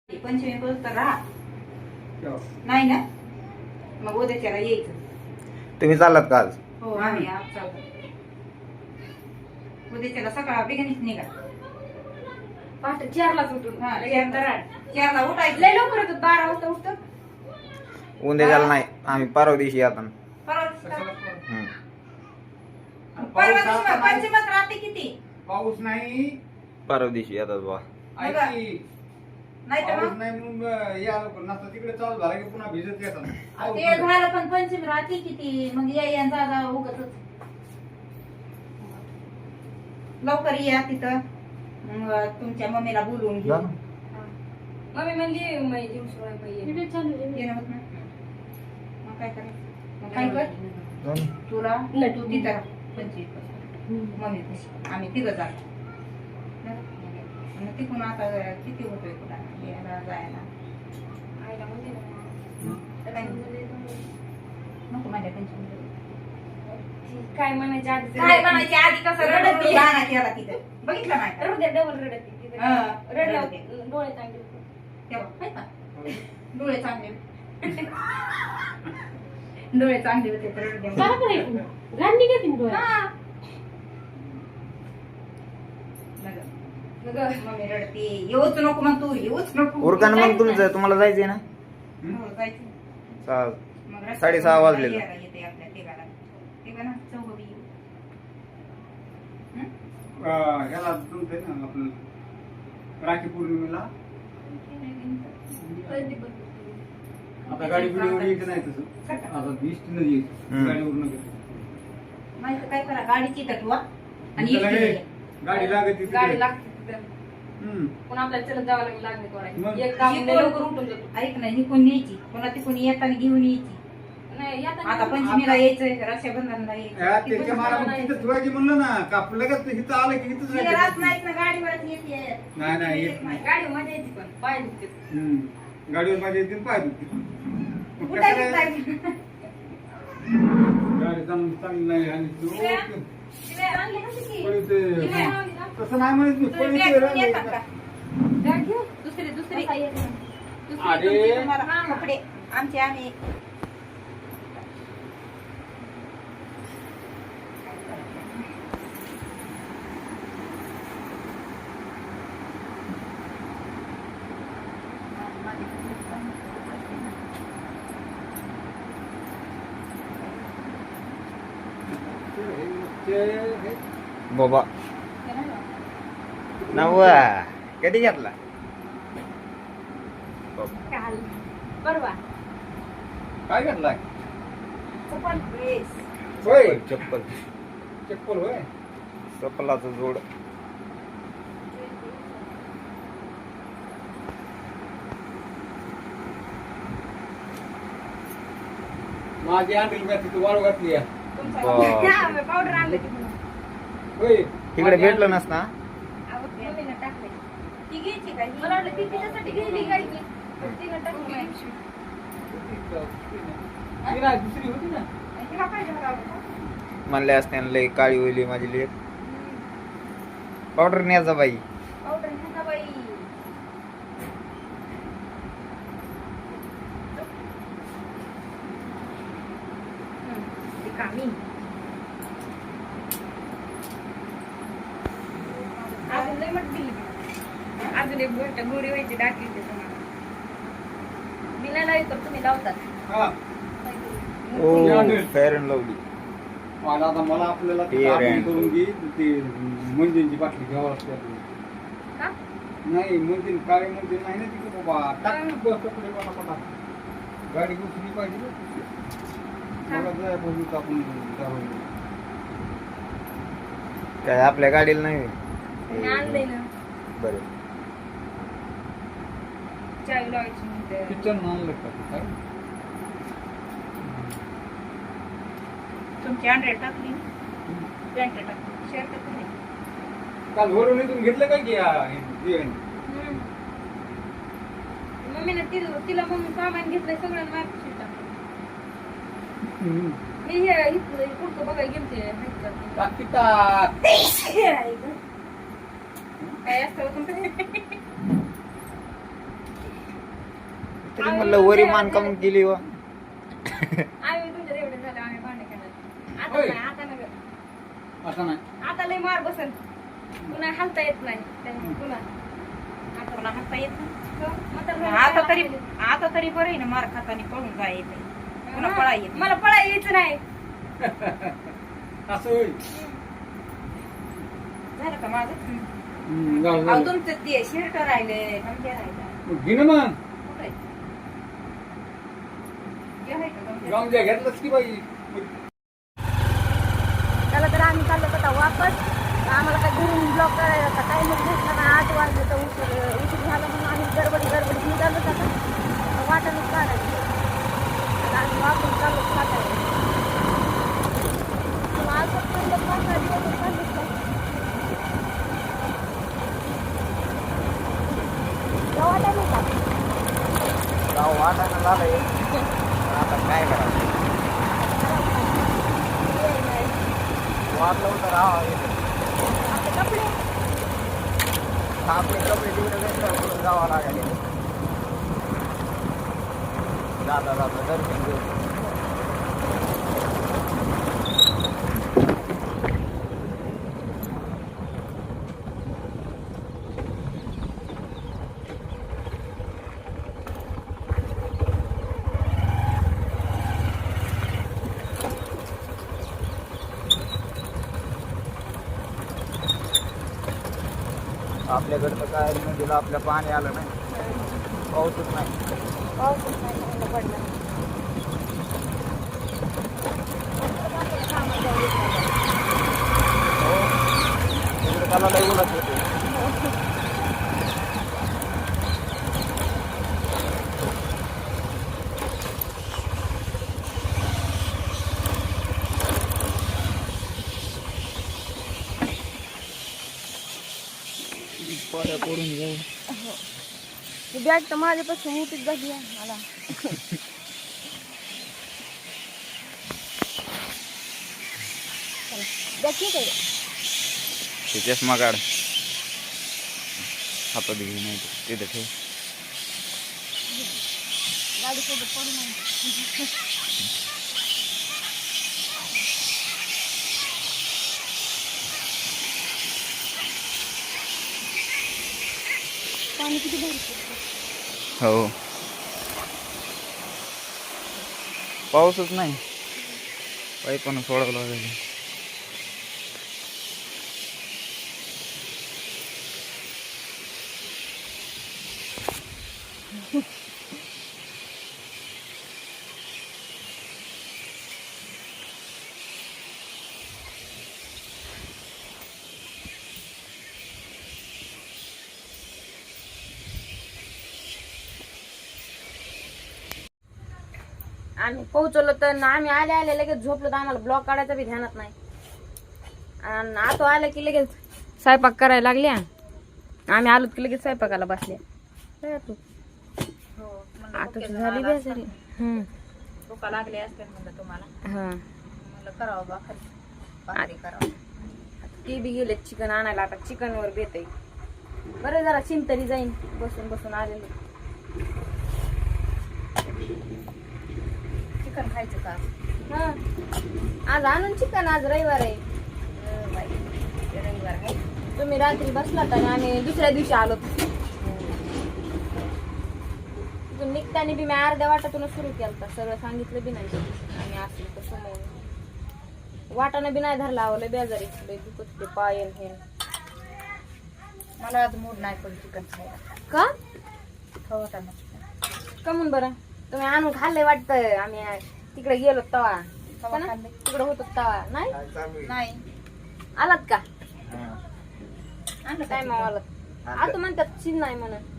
पंचमी पर्यंत राहा नाही ना, मग उद्याच्याला यायचं. तुम्ही चाललात का आज? हो आम्ही आज चालतो. उद्याच्याला सकाळ बिगणीच निघा. पहाटे 4लाच उठून हा, लगेच दराड. 4ला उठायचं. लय लवकर होतं, 12 वाजता उठतं. उद्या झालं नाही, आम्ही परवा दिवशी आता. परवा दिवशी का? हम्म. परवा दिवशी पंचमीत राहते किती? पाऊस नाही. परवा दिवशी येतात बा. ऐकी, नाही तर पाऊस मग नाही म्हणून या लोक नसतं तिकडे चालू झाला की पुन्हा भिजत येतात. ते झालं, पण पंचमी राहते किती? मग या जा उगतच. लवकर या तिथं. मग तुमच्या मम्मीला बोलवून जा घे. ना. मम्मी म्हणली मी जीव सोडायला पाहिजे. येणं होत नाही. मग काय करायचं? मग काय कर जा ना. तुला तू तिथं राहा. पंचवीस मम्मी कशी आम्ही तिघं जातो. मग तिकडून आता किती होतोय तुला यायला जायला? आईला म्हणते ना, काय नको माझ्या पंचमी. काय म्हणायच्या आधी काय म्हणायचे आधी कसं रडत गाणं केला तिथं बघितलं नाही का? रडते, डबल रडते. हा, रडलं रडते. डोळे चांगले. तेव्हा हाय का? डोळे चांगले डोळे चांगले होते तर रडते. हा. नग, मम्मी रडते. येऊच नको मग तू येऊच नको. उरका ना मग तुमचं, तुम्हाला जायचंय ना? हो, जायचं. मग रस्त्यात 6:30 वाजलेलं. यायला येते आपल्या तिघाला. तिघांना चौघं बी येऊ. हं? ह्याला जमतंय ना आपलं राखी पौर्णिमेला. आता गाडी बिडीवर यायचं नाही तसं. आता इष्टीनं यायचं हम्म. गाडीवर नका. नाही तर काय करा, गाडीची तटवा आणि तुमच्या इकडे गाडी- गाडी लागत तिकडे. गाडी लागते तिथं. हम्म. पण आपल्याला चलत जावं लागलं मग? करायला. एक काम ही लय कोण- लवकर उठून जातो. ऐक ना, ही कोण न्यायची पुन्हा ती कोणी येताना घेऊन यायची. नाही आता पंचमीला यायचं, रक्षाबंधनला या यायचं. त्याच्या मला मग तिथं ठेवायची म्हणलं ना का आपलं का इथं आलं की इथंच तिला राहत राहायचं. नाहीत ना, गाडीवरच येते. नाही येत नाही. गाडी मजा येते पण पाय दुखते. हम्म. गाडीवर माझ्या येतील पाय दुखतील. मग कसं उठायचंच आहे? नाही. गाडी चांगली नाही आणि शिव्या? शिवाय आणले का तिकी? पळीते- शिवाय आणली का? तसं नाही म्हणत मी तुम्ही पळीते बॅग घेऊन राहिले. येतात का? बॅग घेऊ? दुसरी कसा येत नाही? अरे. तुमची तुम्हाला कपडे आमचे आम्ही बाबा नव्वा कधी घेतला? काल परवा काय घातलाय? चप्पल ड्रेस. होय चप्पल. चप्पल होय. चप्पलाचं जोड. माझी आणली मी तिथं वाळू घातली आहे. बा. पावडर आणलं की म्हणून. होय तिकडे भेटलं नसता. आवड मम्मीनं टाकलंय. ती घ्यायची का? मला वाटलं ती तिच्यासाठी गेली गाडी की. पण तिनं टाकली. ती नाही, दुसरी होती ना. तिला पाहिजे होता का? म्हणले असते लय काळी होईल माझी लेक. पावडर न्यायचा बाई. पावडर घेता बाई. ती कामी. अजून लय मोठी दिली. अजून एक गोष्ट गोरी व्हायची दाखवते तुम्हाला. मी नाही लावत तर तुम्ही लावतात. हा. ओ फेअर अँड लवली. मला आता मला आपल्याला ते Fair कापून and करून घे ते मंदिरची बाटली घ्यावं लागते आपल्याला. का? नाही मंदिर काळे मंदिर नाही ना तिकडे बाबा. टाक ना बस कपडे पटापटा. गाडी घुसली पाहिजे ना. मला जाय पाहिजे आपण जाऊन. काय आपल्या गाडीला नाही? मी आणलंय ना. बरं. चावी लावायची म्हणते. किचन आणलं का काय? तुमची अंड्रेड टाकली, पॅन्ट टाकली, शर्ट टाकली. काल वरून इथून घेतलं काय की मम्मीने तिला मम्मी सामान घेतलंय सगळं मार्केट टाकलं. मी हे पुढचं बघायला गेलते. टाक टाक. काय असतं तुमचं? तरी म्हणलं वरी मान कामून केली व आम्ही तुमच्या एवढे झाले आम्ही भांडे करणार आता होय. नाही आता नगर असं नाही आता लय मार बसन पुन्हा हलता येत नाही पुन्हा आता तुला हाता येत नाही. आता तरी बरं आहे ना, मार खातानी पळून जाय येते, पुन्हा पळा येत मला पळा यायचं नाही असं होईल झालं का माझं? झालं, अहो, झालं. तुमचं ते शर्ट राहिले, गमजे राहिला. मग घे ना मग कुठं आहे? हे आहे का गमजे? गामजा घेतलंच की बाई त्याला तर आम्ही चाललो होता वापस आम्हाला काही घरून ब्लॉक करायला होता काही मग घेतला नाही 8 वाजले तर उशीर झाला म्हणून आम्ही गडबडीत निघालो होता वाटाणच काढायचं आता आम्ही वापस चाललो साताऱ्याला. आज फक्त 5-6 दिवस चाललोच नाही. जेवायला नाही का? गाव वाटायला झालंय आता काय करायचं वाटलं होतं राहा आपले कपडे आपले कपडे तिकडे जावं लागेल जाता जाता दर्शन घेऊ आपल्याकडं तर काय नदीला आपल्या पाणी आलं नाही पाऊसच नाही पाऊसच नाही चांगला पडला. हो तिकडे त्याला लई उलट होते पाया पडून जाऊ ही बॅग तर माझ्यापासून मोठीच झाली आहे मला. बॅग ठीक आहे ते चष्मा काढ हातात घेऊन नाही तिथे ठेव गाडीसोबत पडून आहे. पाणी किती भारी पडतं. हो पाऊसच नाही पाईपानं सोडावं लागेल आम्ही पोहोचलो तर आम्ही आले लगेच झोपलो तर आम्हाला ब्लॉक काढायचा बी ध्यानात नाही आणि आता आलं की लगेच स्वयंपाक करायला लागल्या आम्ही आलो की लगेच स्वयंपाकाला बसल्या काय तू हो, म्हणलं आता डोक्यात तर झाली आला बेजारी. असतं. डोका लागले असते म्हणलं तुम्हाला, हा म्हणलं करावं भाकरी करावं. ते बी गेले चिकन आणायला आता चिकन वर बेत बरं जरा चिंतरी जाईन बसून बसून आलेले. चिकन खायचं का? हा आज आणून चिकन आज रविवार आहे. बाई, ते रविवार आहे. तुम्ही रात्री बसलात आणि आम्ही दुसऱ्या दिवशी आलो. तिथून निघताना बी मी अर्ध्या वाटातून सुरू केलं सगळं सांगितलं बी नाही आम्ही असलो तर समोर वाटानं बी नाही धरला आवलं बेजारी दुखत ते पायन हे मला आज मूड नाही पण चिकन खायला. का खवटा ना चिकन. कमून बरं तुम्ही आणून खाल्लंय वाटतं आम्ही तिकडे गेलो तवा कवा खाल्लंय? तिकडे होतो तवा नाही काय चालू आहे? नाही आलात का हा. आणलं काय काय मग आलात आता म्हणतात सीन नाही म्हणून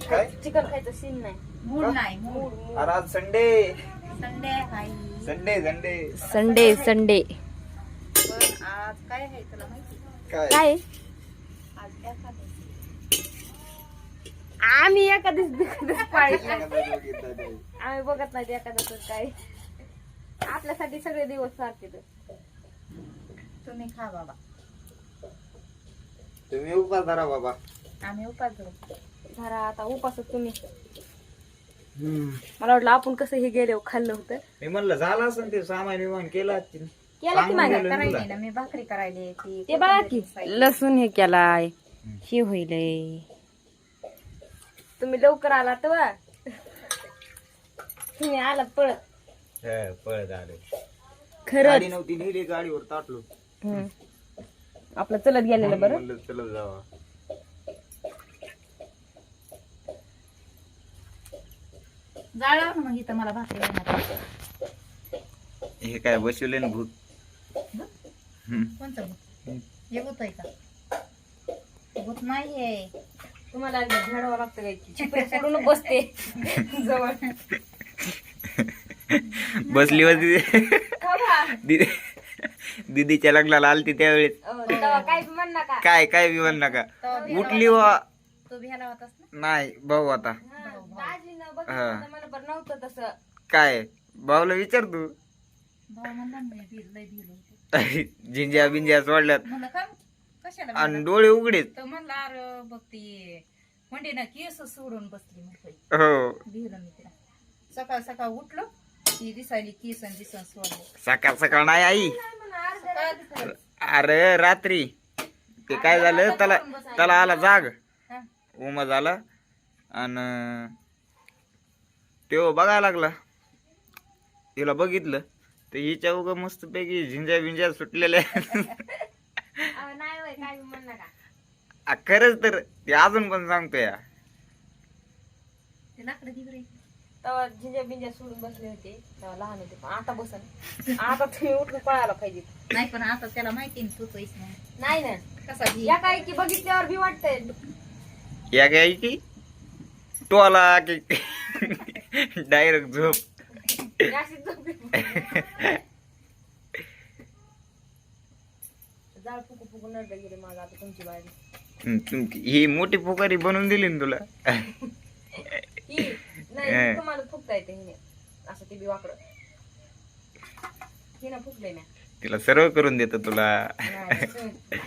काय? चिकन खायचं सीन नाही मूड नाही मूड. अरे आज संडे संडे आहे संडे संडे संडे संडे पण आज काय आहे तुला माहिती? काय काय आज काय खाल्लं? आम्ही एखादीच पाळीत नाही एखादा बघितला नाही. आम्ही बघत नाही एखाद्याच काय आपल्यासाठी सगळे दिवस सारखे तुम्ही खा बाबा, तुम्ही उपास धरा बाबा आम्ही उपास धरू. धरा आता उपास तुम्ही मला वाटलं आपण कसं हे गेले खाल्लं होतं. मी म्हणलं झालं असं ते सामान विमान केलं असतील. केला की मागे करायली ना मी भाकरी करायली ती ते बघा की लसूण हे केलाय हे होईल. तुम्ही लवकर आला तर तुम्ही आलात पळत. पळत आले. खरंच गाडी नव्हती नेली गाडीवर ताटलो. आपलं चलत गेलेलं बरं. म्हणलं चलत जावा. जाळावर ना मग इथं मला भाकरी बनवायची. हे काय बसवले ना भूत. कोणतं भूत? हे भूत आहे का? भूत नाहीये. तुम्हाला एकदा झाडावं लागतं काय चिपरे पकडून बसते जवळ. बसली होती दीदीच्या लग्नाला आलती त्यावेळेस. काय म्हण नका. काय बी म्हण नका. उठली वा तो भियाला होतास ना? नाही भाऊ आता. दाजीनं बघितलं मला बरं नव्हतं तसं. काय भाऊला विचार तू. भाऊ म्हणला मी लय भिलो होतो. झिंज्या बिंज्या सोडल्यात म्हणलं का कशाला आणि भिला? डोळे उघडेच. तर म्हणलं अरे बघ ती म्हणजे ना केस सोडून बसली म्हटलं. हो भिलं मी तिला. सकाळ सकाळ उठलो ती दिसायली केस आणि दिसन सोडलं. सकाळ नाही आई. अरे रात्री ते काय झालं त्याला आला जाग हा. उमा झाला आणि तो बघायला लागला. तिला बघितलं तर हिच्या उगा मस्त पैकी झिंज्या बिंज्या सुटलेल्या. नाही होय काय म्हण नका. खरंच तर ते अजून पण सांगतो या. ते लाकडं दिवरे तेव्हा झिंज्या बिंज्या सोडून बसले होते तेव्हा लहान होते पण आता बसन. आता तुम्ही उठून पळायला पाहिजे. नाही पण आता त्याला माहिती ना तूच आहेस म्हणून. नाही ना कसा भी या काय की बघितल्यावर भी वाटतंय. या काय की टोला की डायरेक्ट झोप. अशीच झोपली. जाळ फुकू फुकू नरड गेले माझा आता तुमची बाहेर. ही मोठी पुकारी बनवून दिली ना तुला. ही नाही तुम्हाला फुकता येते हिने असं ते बी वाकडं हिनं फुकले ना. तिला सर्व करून देतो तुला. नाही, तुम्ही-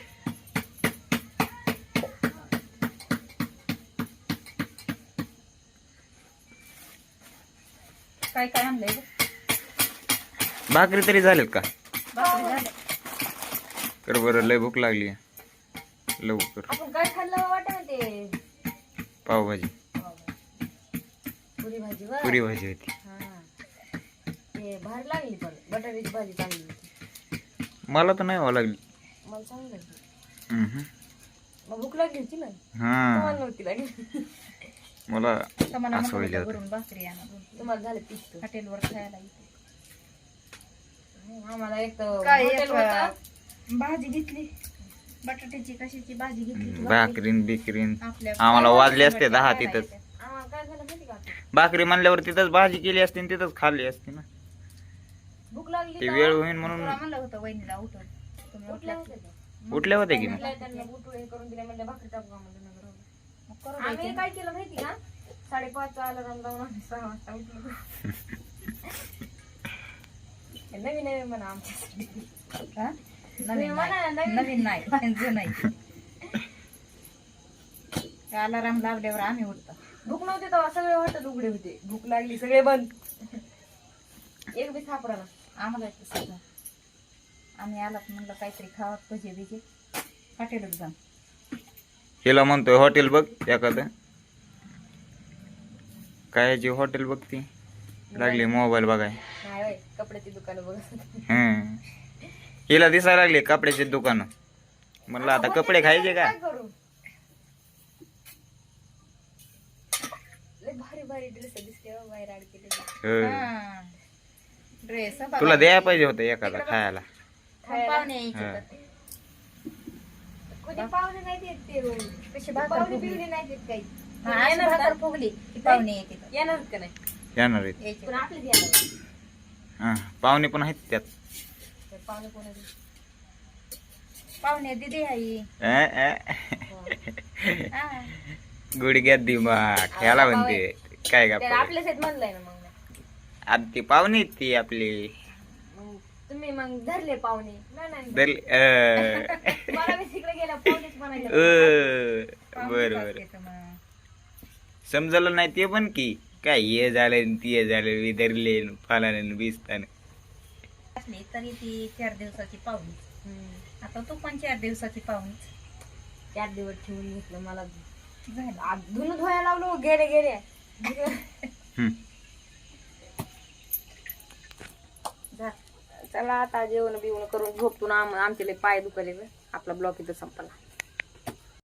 काय काय आणलंय ग? भाकरी तरी झालेत का. भाकरी झाल्या. तर बरं लय भूक लागली लवकर. आपण काय खाल्लं वाटत ना ते पावभाजी पुरी भाजी वर पुरी भाजी होती. ते भारी लागली पण बटाट्याची भाजी चांगली होती. मला तर नाही व्हावं लागली. मला चांगली लागली. हम्म. मग भूक लागली होती ना हा तुम्हाला नव्हती लागली. मला तर मला असं म्हणत होईल होता आता. भरून भाकरी आणा तुम्हाला झालं पिस्त. हॉटेलवर खायला इथे. आम्हाला एक तर काय हॉटेल एक, होतं. भाजी घेतली बटाट्याची कशाची भाजी घेतली भाकरीन बिकरीन आपल्या आम्हाला वाजले असते 10 खायला तिथंच. येते. आम्हाला काय झालं माहिती का आता? भाकरी म्हणल्यावर तिथंच भाजी केली असती आणि तिथंच खाल्ली असती ना. भूक लागली ते तर वेळ होईल म्हणून तुला म्हणलं होतं वहिनीला उठून तुम्ही उठल्या उठल्या होत्या. उठले होते की म्हटलं त्यांना उठू हे करून दिल्या म्हणलं भाकरी टाकू का म्हणलं नगर राहू दे. मग करू आम्ही द्यायची. काय केलं माहिती का 5:30 अलार्म लावून आम्ही 6 वाजता उठलो. नवीन नवीन म्हणा आमच्यासाठी. हा? तुम्ही नवीन म्हणा नाही. नवीन. नवीन नाही जुनं नाही. अलाराम लावल्यावर आम्ही उठतो. भूक नव्हती तेव्हा सगळे हॉटेल उघडे होते. भूक लागली सगळे बंद. एक बी सापडा ना. आम्हाला येतं सगळं. आम्ही आलात म्हणलं काहीतरी खावत भजे बिजे हॉटेलच जाऊन. हिला म्हणतोय हॉटेल बघ एखादं. काय जी हॉटेल बघती लागली मोबाईल बघाय. नाही होय, कपड्याची दुकानं बघत होते. हिला दिसायला लागले कपड्याचे दुकान. म्हणलं आता कपडे खायचे का. काय करू? लय भारी भारी ड्रेस दिसते हो, बाहेर अडकेले. हो. ड्रेस तुला द्यायला पाहिजे होतं एखादा खायला. पाहुणे यायचे हा. तर. कधी पाहुणे नाही देत ते हो. कशी भाकर पाहुणे फुगली. बिवणे नाही देत काही. हा, अशी येणार भाकर का? फुगली की पाहुणे येते तर. येणार का नाही येणार आहेत. यायचे. पण आपले येणार. हा पाहुणे पण आहेत त्यात. तर पाहुणे कोणाचे? पाहुणे दिदी आई हा. गुडघ्यात दिमाग ह्याला म्हणते काय तर का. आपल्याच आहेत म्हणलंय ना मग. आता ती पाहुणे आहेत ती आपली. मग तुम्ही मग धरले पाहुणे. नाही नाही मला मी तिकडे गेला पाहुणेच म्हणायला. पाहुणेच बर बर असते तर मग. समजलं नाही ते पण की काय हे झालं ते झालं विदरले फालाने बिस्ताने. असली तरी ती 4 दिवसाची पाहुणी. आता तू पण 4 दिवसाची पाहुणीच 4 दिवस ठेवून घेतलं मला. झालं. आज धुणं धुवायला लावलो गेले गेले. हम्म. चला आता जेवण बिवण करून झोपतो ना. आमचे लय पाय दुखले. आपला ब्लॉक इथं संपला.